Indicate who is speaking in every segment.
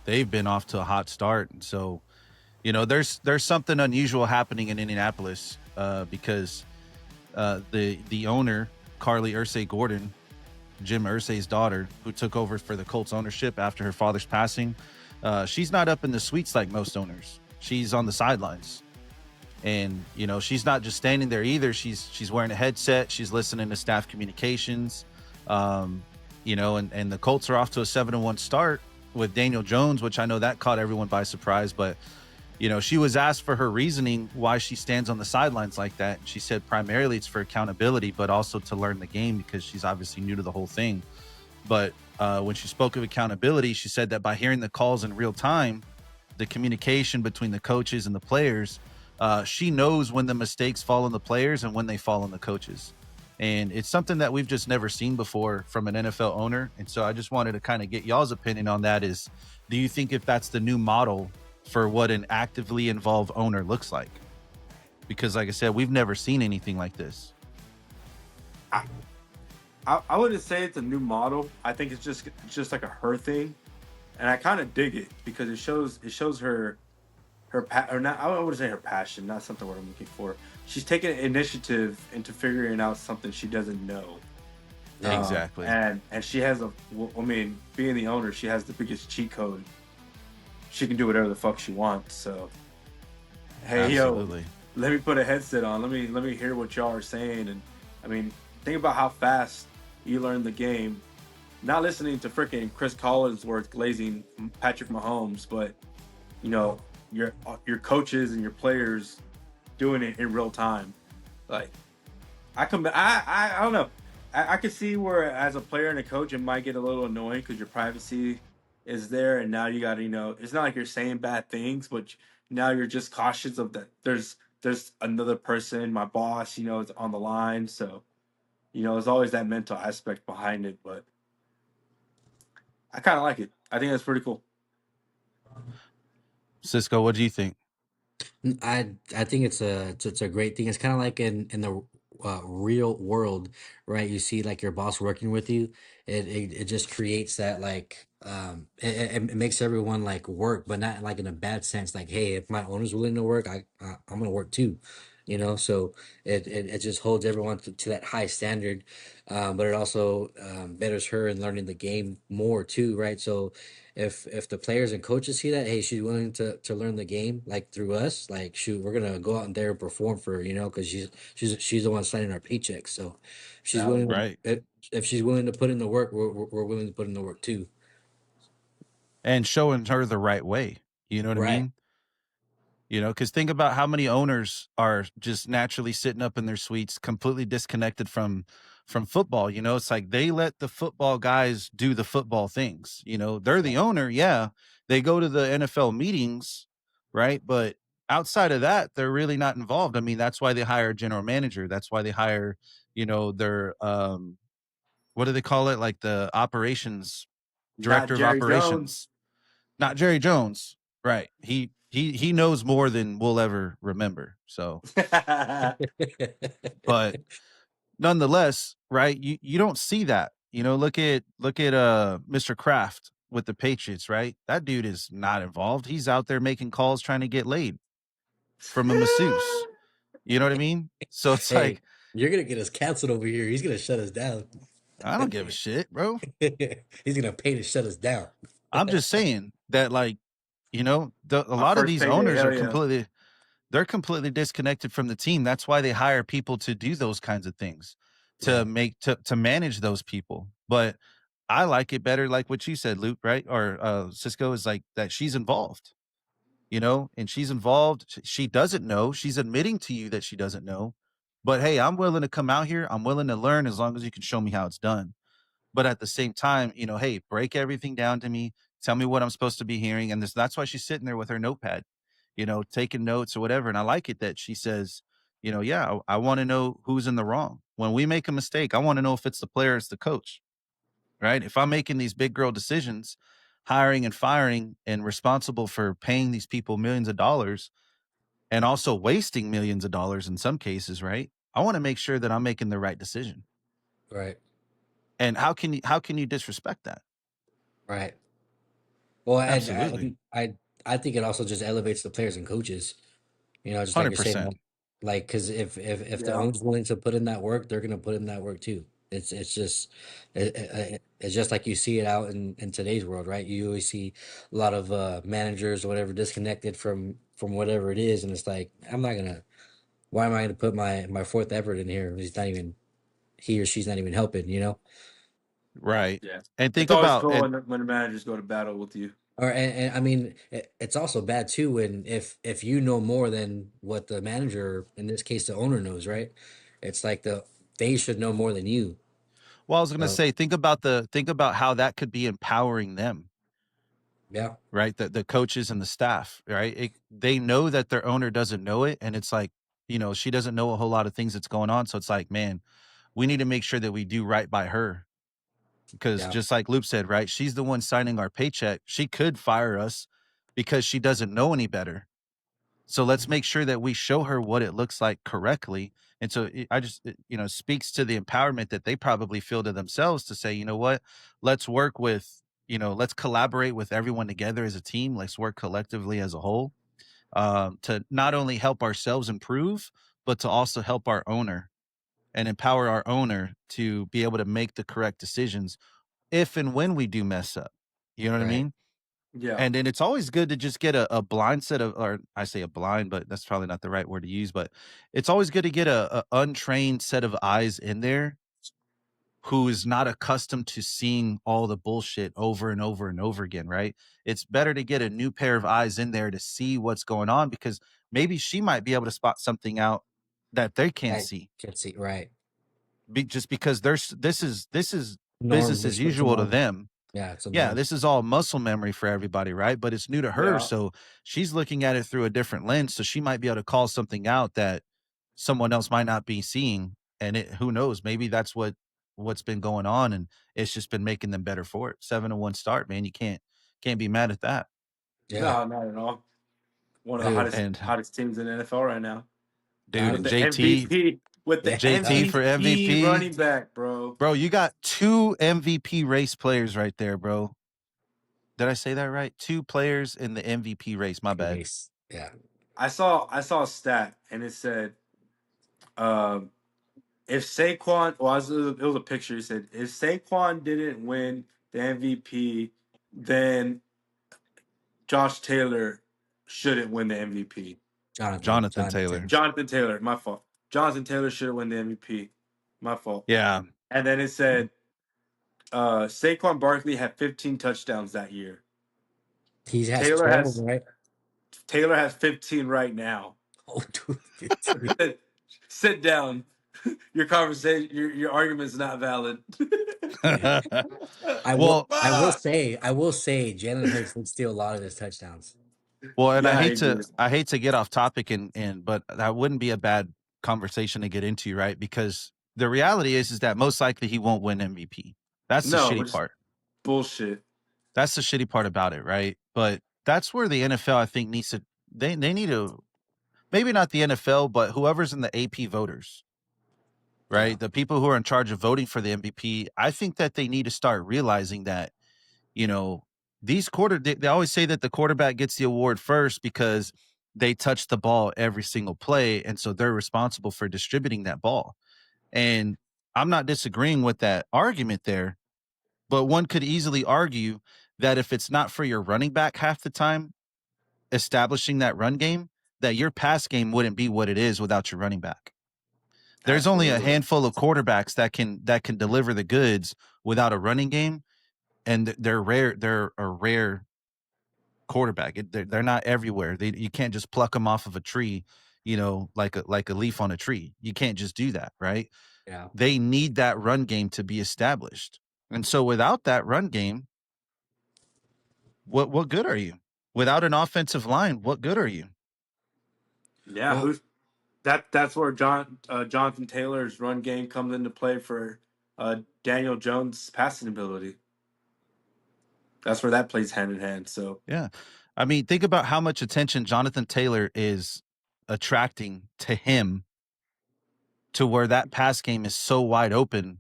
Speaker 1: they've been off to a hot start. And so, there's something unusual happening in Indianapolis because the owner, Carli Irsay Gordon, Jim Irsay's daughter, who took over for the Colts ownership after her father's passing, she's not up in the suites like most owners. She's on the sidelines. And she's not just standing there either. She's wearing a headset. She's listening to staff communications. And the Colts are off to a 7-1 start with Daniel Jones, which I know that caught everyone by surprise. But she was asked for her reasoning why she stands on the sidelines like that. She said primarily it's for accountability, but also to learn the game because she's obviously new to the whole thing. But when she spoke of accountability, she said that by hearing the calls in real time, the communication between the coaches and the players, she knows when the mistakes fall on the players and when they fall on the coaches. And it's something that we've just never seen before from an NFL owner. And so I just wanted to kind of get y'all's opinion on that. Is, do you think if that's the new model for what an actively involved owner looks like? Because like I said, we've never seen anything like this.
Speaker 2: I, I wouldn't say it's a new model. I think it's just like a her thing, and I kind of dig it because it shows or not. I would say her passion, not something what I'm looking for. She's taking initiative into figuring out something she doesn't know,
Speaker 1: Exactly.
Speaker 2: and she has I mean, being the owner, she has the biggest cheat code. She can do whatever the fuck she wants. So hey, yo,
Speaker 1: Absolutely.
Speaker 2: let me put a headset on. Let me hear what y'all are saying. And I mean, think about how fast you learn the game. Not listening to freaking Chris Collinsworth glazing Patrick Mahomes, but you know your coaches and your players doing it in real time. Like I don't know. I could see where as a player and a coach it might get a little annoying because your privacy is there, and now you got to it's not like you're saying bad things, but now you're just cautious of that. There's another person, my boss, is on the line, so there's always that mental aspect behind it. But I kind of like it. I think that's pretty cool.
Speaker 1: Cisco, what do you think?
Speaker 3: I think it's a great thing. It's kind of like in the real world, right? You see like your boss working with you. It just creates that like it makes everyone like work, but not like in a bad sense. Like, hey, if my owner's willing to work, I'm gonna work too. So it just holds everyone to that high standard, but it also betters her in learning the game more too, right? So if the players and coaches see that, hey, she's willing to learn the game like through us, like shoot, we're gonna go out there and perform for her, because she's the one signing our paychecks. So if she's
Speaker 2: Valid.
Speaker 3: willing,
Speaker 1: Right.
Speaker 3: if she's willing to put in the work, we're willing to put in the work too.
Speaker 1: And showing her the right way. You know what I
Speaker 3: Right.
Speaker 1: mean? Because think about how many owners are just naturally sitting up in their suites, completely disconnected from football. It's like they let the football guys do the football things. They're the owner. Yeah, they go to the NFL meetings, right? But outside of that, they're really not involved. I mean, that's why they hire a general manager. That's why they hire, their what do they call it? Like the operations
Speaker 2: Not
Speaker 1: director of
Speaker 2: Jerry Jones.
Speaker 1: operations. Not Jerry Jones. Right. He knows more than we'll ever remember. So, but nonetheless, right? You don't see that. Look at Mr. Kraft with the Patriots, right? That dude is not involved. He's out there making calls trying to get laid from a masseuse. You know what I mean? So it's
Speaker 3: Hey,
Speaker 1: like
Speaker 3: you're gonna get us canceled over here. He's gonna shut us down.
Speaker 1: I don't give a shit, bro.
Speaker 3: He's gonna pay to shut us down.
Speaker 1: I'm just saying that like, a
Speaker 2: My
Speaker 1: lot of
Speaker 2: first
Speaker 1: these
Speaker 2: payday.
Speaker 1: owners are
Speaker 2: Hell yeah.
Speaker 1: completely disconnected from the team. That's why they hire people to do those kinds of things, to
Speaker 3: Right.
Speaker 1: make to manage those people. But I like it better, like what you said, Luke, right? Or Cisco is like that she's involved, and she's involved. She doesn't know. She's admitting to you that she doesn't know. But hey, I'm willing to come out here. I'm willing to learn as long as you can show me how it's done. But at the same time, hey, break everything down to me. Tell me what I'm supposed to be hearing. And that's why she's sitting there with her notepad, taking notes or whatever. And I like it that she says, yeah, I want to know who's in the wrong. When we make a mistake, I want to know if it's the player, or it's the coach, right? If I'm making these big girl decisions, hiring and firing and responsible for paying these people millions of dollars and also wasting millions of dollars in some cases, right? I want to make sure that I'm making the right decision.
Speaker 3: Right.
Speaker 1: And how can you disrespect that?
Speaker 3: Right. Well,
Speaker 1: Absolutely.
Speaker 3: I think it also just elevates the players and coaches. You know, just like you're saying,
Speaker 1: 100%.
Speaker 3: like because if the
Speaker 2: Yeah.
Speaker 3: owner's willing to put in that work, they're gonna put in that work too. It's just it's just like you see it out in today's world, right? You always see a lot of managers or whatever disconnected from whatever it is, and it's like I'm not gonna. Why am I gonna put my fourth effort in here? He's not even he or she's not even helping, you know.
Speaker 1: Right.
Speaker 2: Yeah.
Speaker 1: And think
Speaker 2: It's always
Speaker 1: about
Speaker 2: cool
Speaker 1: it.
Speaker 2: when the managers go to battle with you.
Speaker 3: Or and I mean, it's also bad too when if you know more than what the manager, in this case, the owner knows, right? It's like they should know more than you.
Speaker 1: Well, I was going to
Speaker 3: So
Speaker 1: say, think about how that could be empowering them,
Speaker 3: yeah,
Speaker 1: right? The coaches and the staff, right? They know that their owner doesn't know it, and it's like, she doesn't know a whole lot of things that's going on. So it's like, man, we need to make sure that we do right by her because
Speaker 3: yeah,
Speaker 1: just like Loop said, right? She's the one signing our paycheck. She could fire us because she doesn't know any better. So let's make sure that we show her what it looks like correctly. And so I just, speaks to the empowerment that they probably feel to themselves to say, you know what, let's work with, let's collaborate with everyone together as a team. Let's work collectively as a whole, to not only help ourselves improve, but to also help our owner and empower our owner to be able to make the correct decisions if and when we do mess up. You know what I
Speaker 3: right,
Speaker 1: mean?
Speaker 2: Yeah.
Speaker 1: And then it's always good to just get a blind set of, or I say a blind, but that's probably not the right word to use. But it's always good to get a untrained set of eyes in there who is not accustomed to seeing all the bullshit over and over and over again, right? It's better to get a new pair of eyes in there to see what's going on because maybe she might be able to spot something out that they can't
Speaker 3: I
Speaker 1: see.
Speaker 3: can see right.
Speaker 1: Just because this is
Speaker 3: Norm,
Speaker 1: business
Speaker 3: just
Speaker 1: as
Speaker 3: it's a
Speaker 1: usual to
Speaker 3: norm.
Speaker 1: them.
Speaker 3: Yeah, it's a
Speaker 1: Yeah,
Speaker 3: norm.
Speaker 1: this is all muscle memory for everybody, right? But it's new to her,
Speaker 2: Yeah.
Speaker 1: so she's looking at it through a different lens, so she might be able to call something out that someone else might not be seeing, and who knows, maybe that's what's been going on, and it's just been making them better for it. 7-1 start, man, you can't be mad at that.
Speaker 3: Yeah,
Speaker 2: No, not at all. One of the
Speaker 3: dude.
Speaker 2: hottest
Speaker 1: And
Speaker 2: hottest teams in the NFL right now.
Speaker 1: dude,
Speaker 3: Hon-
Speaker 1: and
Speaker 2: With the
Speaker 1: JT
Speaker 2: MVP, with the
Speaker 1: JT
Speaker 3: yeah,
Speaker 1: for
Speaker 2: MVP
Speaker 1: MVP,
Speaker 2: running back, bro.
Speaker 1: bro, you got 2 MVP race players right there, bro. Did I say that right? 2 players in the MVP race, my bad.
Speaker 3: race. Yeah,
Speaker 2: I saw a stat and it said, um, if Saquon, well, it was a picture. He said if Saquon didn't win the MVP, then Josh Taylor shouldn't win the MVP.
Speaker 1: Jonathan
Speaker 3: Jonathan
Speaker 1: Taylor.
Speaker 3: Taylor.
Speaker 2: Jonathan Taylor, my fault. Jonathan Taylor should win the MVP. My fault.
Speaker 1: Yeah.
Speaker 2: And then it said Saquon Barkley had 15 touchdowns that year.
Speaker 3: He has
Speaker 2: Taylor
Speaker 3: 12,
Speaker 2: has
Speaker 3: right?
Speaker 2: Taylor has 15 right now.
Speaker 3: Oh, dude, 15.
Speaker 2: Sit down. Your conversation, your argument is not valid.
Speaker 1: Well,
Speaker 2: Fuck!
Speaker 3: I will say, Jalen Hurts did steal a lot of his touchdowns.
Speaker 1: and
Speaker 2: Yeah, I agree.
Speaker 1: I hate to get off topic and but that wouldn't be a bad conversation to get into, right? Because the reality is that most likely he won't win MVP. That's the
Speaker 2: No,
Speaker 1: shitty
Speaker 2: which is
Speaker 1: part.
Speaker 2: bullshit.
Speaker 1: That's the shitty part about it, right? But that's where the NFL I think needs to they need to, maybe not the NFL, but whoever's in the AP voters,
Speaker 3: Yeah,
Speaker 1: right? The people who are in charge of voting for the MVP, I think that they need to start realizing that, you know, they always say that the quarterback gets the award first because they touch the ball every single play. And so they're responsible for distributing that ball. And I'm not disagreeing with that argument there, but one could easily argue that if it's not for your running back half the time establishing that run game, that your pass game wouldn't be what it is without your running back. There's only a
Speaker 2: Absolutely.
Speaker 1: handful of quarterbacks that can deliver the goods without a running game, and they're rare. They're a rare quarterback. They're not everywhere. You can't just pluck them off of a tree, like a leaf on a tree. You can't just do that, right?
Speaker 3: yeah.
Speaker 1: They need that run game to be established. And so without that run game, what good are you? Without an offensive line, what good are you?
Speaker 2: Yeah,
Speaker 3: Well,
Speaker 2: who's that's where Jonathan Taylor's run game comes into play for Daniel Jones' passing ability. That's where that plays hand in hand. So
Speaker 1: Yeah. I mean, think about how much attention Jonathan Taylor is attracting to him, to where that pass game is so wide open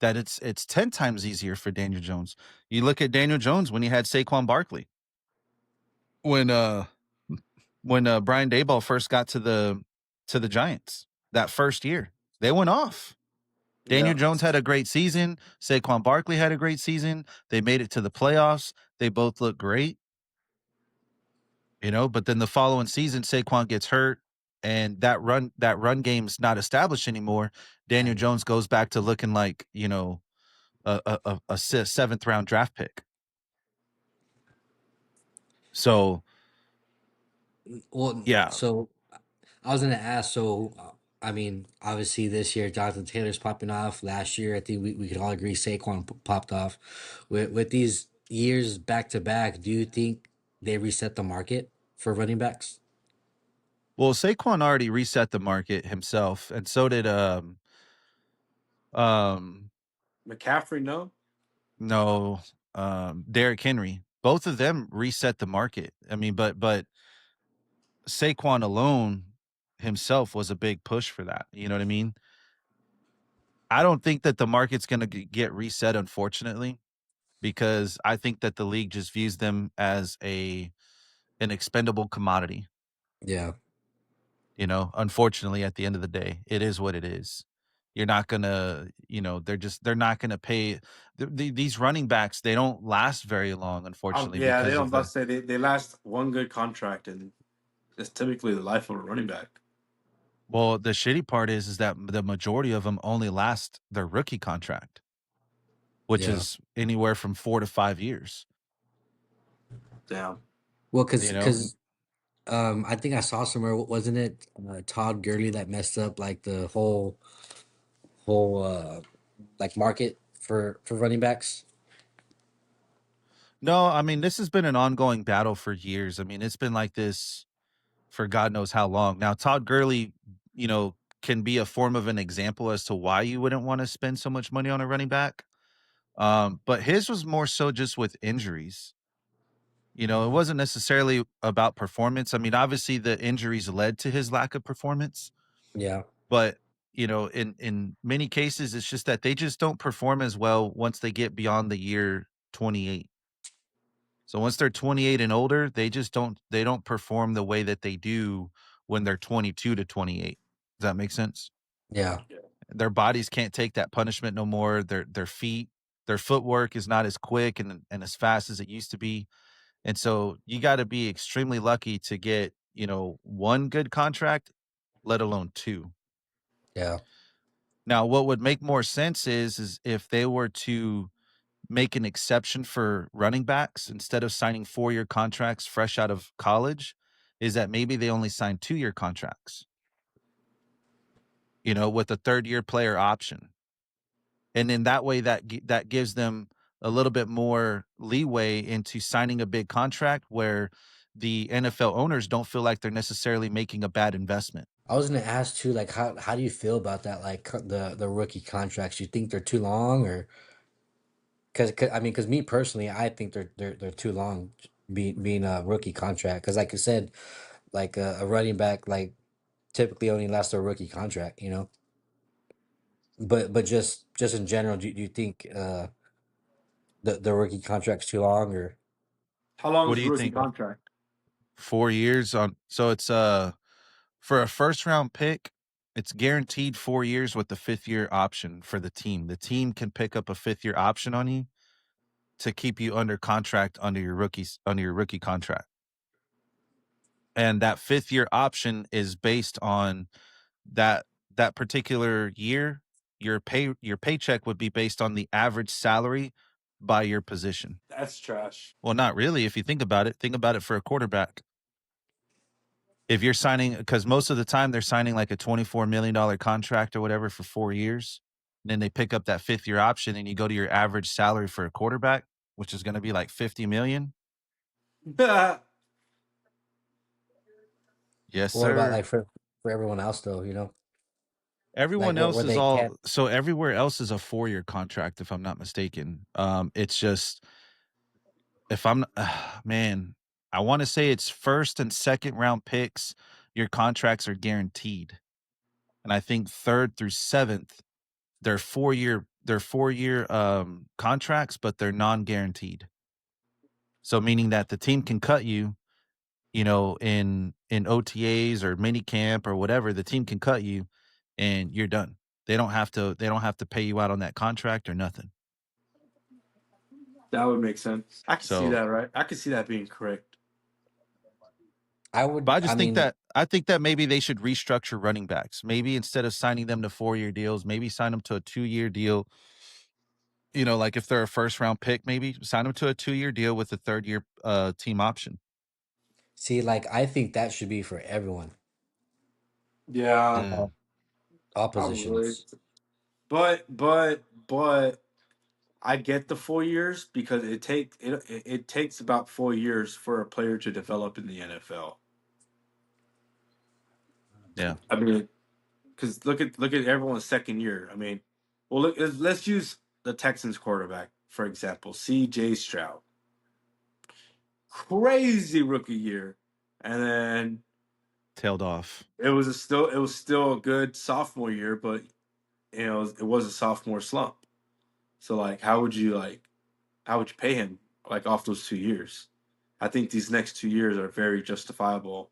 Speaker 1: that it's 10 times easier for Daniel Jones. You look at Daniel Jones when he had Saquon Barkley. when Brian Daboll first got to the Giants that first year. They went off. Daniel
Speaker 2: Yeah.
Speaker 1: Jones had a great season. Saquon Barkley had a great season. They made it to the playoffs. They both look great, but then the following season, Saquon gets hurt and that run game's not established anymore. Daniel
Speaker 3: And
Speaker 1: Jones goes back to looking like, a seventh round draft pick. So,
Speaker 3: well,
Speaker 1: yeah.
Speaker 3: so I was gonna ask. So, I mean, obviously this year Jonathan Taylor's popping off. Last year, I think we could all agree Saquon popped off. With these years back to back, do you think they reset the market for running backs?
Speaker 1: Well, Saquon already reset the market himself, and so did um
Speaker 2: McCaffrey, no.
Speaker 1: no, Derrick Henry. Both of them reset the market. I mean, but Saquon alone himself was a big push for that. You know what I mean? I don't think that the market's going to get reset, unfortunately, because I think that the league just views them as an expendable commodity.
Speaker 3: Yeah,
Speaker 1: Unfortunately, at the end of the day, it is what it is. You're not gonna, they're not gonna pay these running backs. They don't last very long, unfortunately,
Speaker 2: Yeah, they
Speaker 1: because
Speaker 2: don't.
Speaker 1: of
Speaker 2: About to say they last one good contract, and it's typically the life of a running back.
Speaker 1: well, the shitty part is that the majority of them only last their rookie contract, which
Speaker 3: yeah.
Speaker 1: is anywhere from 4 to 5 years.
Speaker 2: Damn.
Speaker 3: Well,
Speaker 1: You know,
Speaker 3: I think I saw somewhere, wasn't it Todd Gurley that messed up like the whole like market for running backs?
Speaker 1: no, I mean this has been an ongoing battle for years. I mean it's been like this for God knows how long. Now, Todd Gurley, can be a form of an example as to why you wouldn't want to spend so much money on a running back. But his was more so just with injuries. It wasn't necessarily about performance. I mean, obviously the injuries led to his lack of performance,
Speaker 3: Yeah,
Speaker 1: but in many cases, it's just that they just don't perform as well once they get beyond the year 28. So once they're 28 and older, they don't perform the way that they do when they're 22 to 28. Does that make sense?
Speaker 3: yeah,
Speaker 1: Their bodies can't take that punishment no more. Their feet, their footwork is not as quick and as fast as it used to be. And so you got to be extremely lucky to get, one good contract, let alone two.
Speaker 3: yeah.
Speaker 1: Now, what would make more sense is if they were to make an exception for running backs instead of signing 4-year contracts fresh out of college, is that maybe they only sign 2-year contracts, with a third year player option. And then that way that gives them a little bit more leeway into signing a big contract where the NFL owners don't feel like they're necessarily making a bad investment.
Speaker 3: I was gonna ask too, like how do you feel about that? Like the rookie contracts, you think they're too long, or I mean, because me personally, I think they're too long, being a rookie contract. Because like I said, like a running back, like typically only lasts a rookie contract, you know. But just in general, do you think the rookie contract's too long, or
Speaker 2: How long
Speaker 1: What
Speaker 2: is
Speaker 1: do
Speaker 2: the
Speaker 1: you
Speaker 2: rookie
Speaker 1: think?
Speaker 2: contract?
Speaker 1: 4 years on, so it's for a first round pick, it's guaranteed 4 years with the fifth year option for the team. The team can pick up a fifth year option on you to keep you under contract under your rookie contract. And that fifth year option is based on that that particular year. Your paycheck would be based on the average salary by your position.
Speaker 2: That's trash.
Speaker 1: Well, not really. If you think about it for a quarterback. If you're signing, because most of the time they're signing like a $24 million contract or whatever for 4 years, and then they pick up that fifth year option, and you go to your average salary for a quarterback, which is going to be like 50 million. Yes,
Speaker 3: what about
Speaker 1: sir.
Speaker 3: like for everyone else though, you know, like
Speaker 1: Everyone
Speaker 3: where
Speaker 1: else
Speaker 3: where
Speaker 1: is
Speaker 3: they
Speaker 1: all
Speaker 3: can't.
Speaker 1: so everywhere else is a 4-year contract, if I'm not mistaken. It's just if I'm man, I want to say it's first and second round picks, your contracts are guaranteed. And I think third through seventh, they're 4-year contracts, but they're non-guaranteed. So meaning that the team can cut you in OTAs or mini camp or whatever, the team can cut you and you're done. They don't have to pay you out on that contract or nothing.
Speaker 2: That would make sense. I can see
Speaker 1: So,
Speaker 2: that, right? I can see that being correct.
Speaker 3: I
Speaker 1: but
Speaker 3: would.
Speaker 1: I
Speaker 3: I
Speaker 1: just think
Speaker 3: mean,
Speaker 1: that I think that maybe they should restructure running backs. Maybe instead of signing them to 4-year deals, maybe sign them to a 2-year deal. Like if they're a first round pick, maybe sign them to a 2-year deal with a 3rd year team option.
Speaker 3: see, like I think that should be for everyone,
Speaker 2: Yeah,
Speaker 1: Mm.
Speaker 3: all
Speaker 2: probably.
Speaker 3: positions.
Speaker 2: But I get the 4 years because it takes about 4 years for a player to develop in the NFL.
Speaker 1: Yeah.
Speaker 2: I mean, because look at everyone's second year. I mean, well, let's use the Texans quarterback for example, C.J. Stroud. Crazy rookie year, and then
Speaker 1: Tailed off.
Speaker 2: it was still a good sophomore year, but it was a sophomore slump. So like, how would you pay him like off those 2 years? I think these next 2 years are very justifiable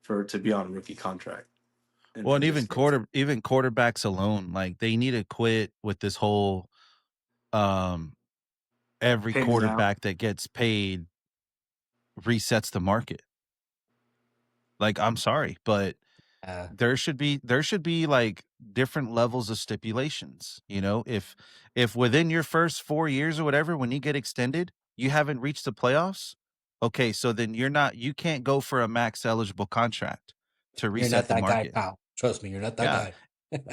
Speaker 2: for to be on a rookie contract
Speaker 1: Well, and
Speaker 2: in this case.
Speaker 1: even quarterbacks alone, like they need to quit with this whole um every
Speaker 2: Paying out.
Speaker 1: quarterback that gets paid resets the market. Like, I'm sorry, but
Speaker 3: Uh,
Speaker 1: there should be like different levels of stipulations. If within your first 4 years or whatever, when you get extended, you haven't reached the playoffs. Okay, so then you can't go for a max eligible contract to
Speaker 3: you're
Speaker 1: reset
Speaker 3: not
Speaker 1: the
Speaker 3: that guy,
Speaker 1: market.
Speaker 3: pal. Trust me, you're not that
Speaker 1: Yeah.
Speaker 3: guy.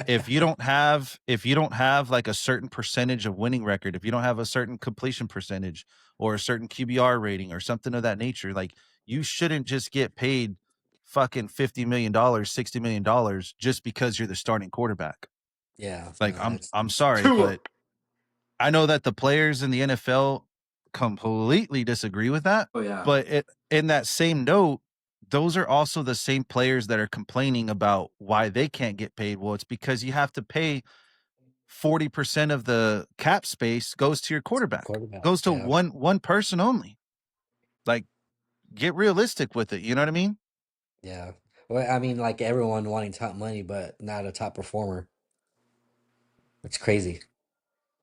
Speaker 1: If you don't have like a certain percentage of winning record, if you don't have a certain completion percentage or a certain QBR rating or something of that nature, like you shouldn't just get paid fucking $50 million, $60 million just because you're the starting quarterback.
Speaker 3: Yeah,
Speaker 1: Like
Speaker 3: no,
Speaker 1: I'm sorry,
Speaker 2: Tua.
Speaker 1: but I know that the players in the NFL completely disagree with that.
Speaker 2: Oh yeah.
Speaker 1: But in that same note, those are also the same players that are complaining about why they can't get paid. Well, it's because you have to pay 40% of the cap space goes to your quarterback,
Speaker 3: quarterback.
Speaker 1: goes to
Speaker 3: Yeah,
Speaker 1: one person only. Like, get realistic with it. You know what I mean?
Speaker 3: yeah. Well, I mean, like everyone wanting top money, but not a top performer. It's crazy.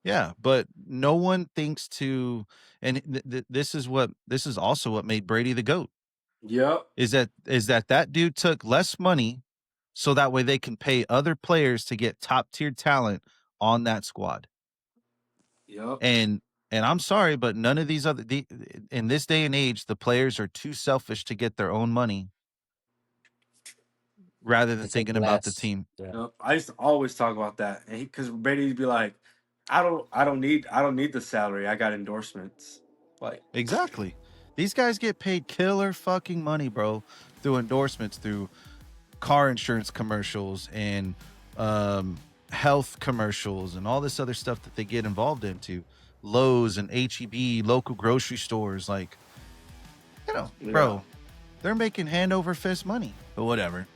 Speaker 1: Yeah, but no one thinks to, and this is also what made Brady the GOAT.
Speaker 2: Yep.
Speaker 1: Is that dude took less money so that way they can pay other players to get top tier talent on that squad.
Speaker 2: Yep.
Speaker 1: And I'm sorry, but none of these in this day and age, the players are too selfish to get their own money rather than
Speaker 3: It's like
Speaker 1: thinking about the
Speaker 3: less.
Speaker 1: team.
Speaker 3: Yeah,
Speaker 2: Yep. I used to always talk about that, and because Brady'd be like, "I don't need the salary. I got endorsements." Like,
Speaker 1: Exactly. These guys get paid killer fucking money, bro, through endorsements, through car insurance commercials and um, health commercials and all this other stuff that they get involved into. Lowe's and HEB, local grocery stores, like,
Speaker 2: yeah,
Speaker 1: bro, they're making hand over fist money. But whatever.